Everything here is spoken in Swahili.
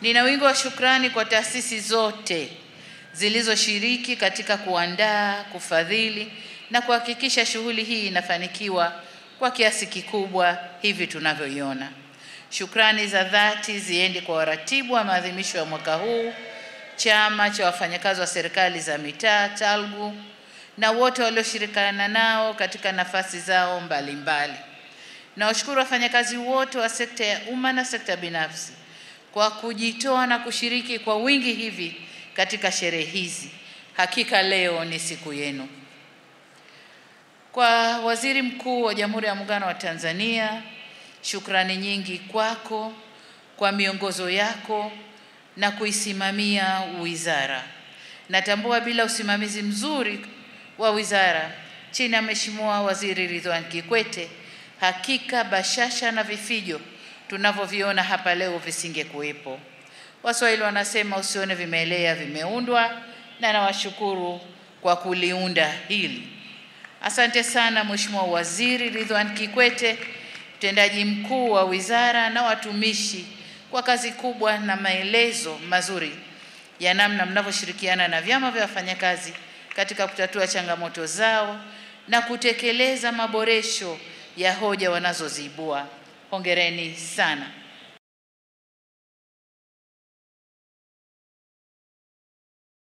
Nina wingi wa shukrani kwa taasisi zote zilizoshiriki katika kuandaa, kufadhili na kuhakikisha shughuli hii inafanikiwa kwa kiasi kikubwa hivi tunavyoiona. Shukrani za dhati ziende kwa waratibu wa maadhimisho ya mwaka huu, Chama cha Wafanyakazi wa Serikali za Mitaa TALGWU, na wote walioshirikiana nao katika nafasi zao mbalimbali. Nawashukuru wafanyakazi wote wa sekta ya umma na sekta binafsi kwa kujitoa na kushiriki kwa wingi hivi katika sherehe hizi. Hakika leo ni siku yenu. Kwa Waziri Mkuu wa Jamhuri ya Muungano wa Tanzania, shukrani nyingi kwako kwa miongozo yako na kuisimamia wizara. Natambua bila usimamizi mzuri wa wizara chini ya Mheshimiwa Waziri Ridhiwani Kikwete, hakika bashasha na vifijo tunavyoviona hapa leo visingekuwepo. Waswahili wanasema usione vimelea vimeundwa, na nawashukuru kwa kuliunda hili. Asante sana Mheshimiwa Waziri Ridhiwani Kikwete, mtendaji mkuu wa wizara na watumishi, kwa kazi kubwa na maelezo mazuri ya namna mnavyoshirikiana na vyama vya wafanyakazi katika kutatua changamoto zao na kutekeleza maboresho ya hoja wanazoziibua. Hongereni sana.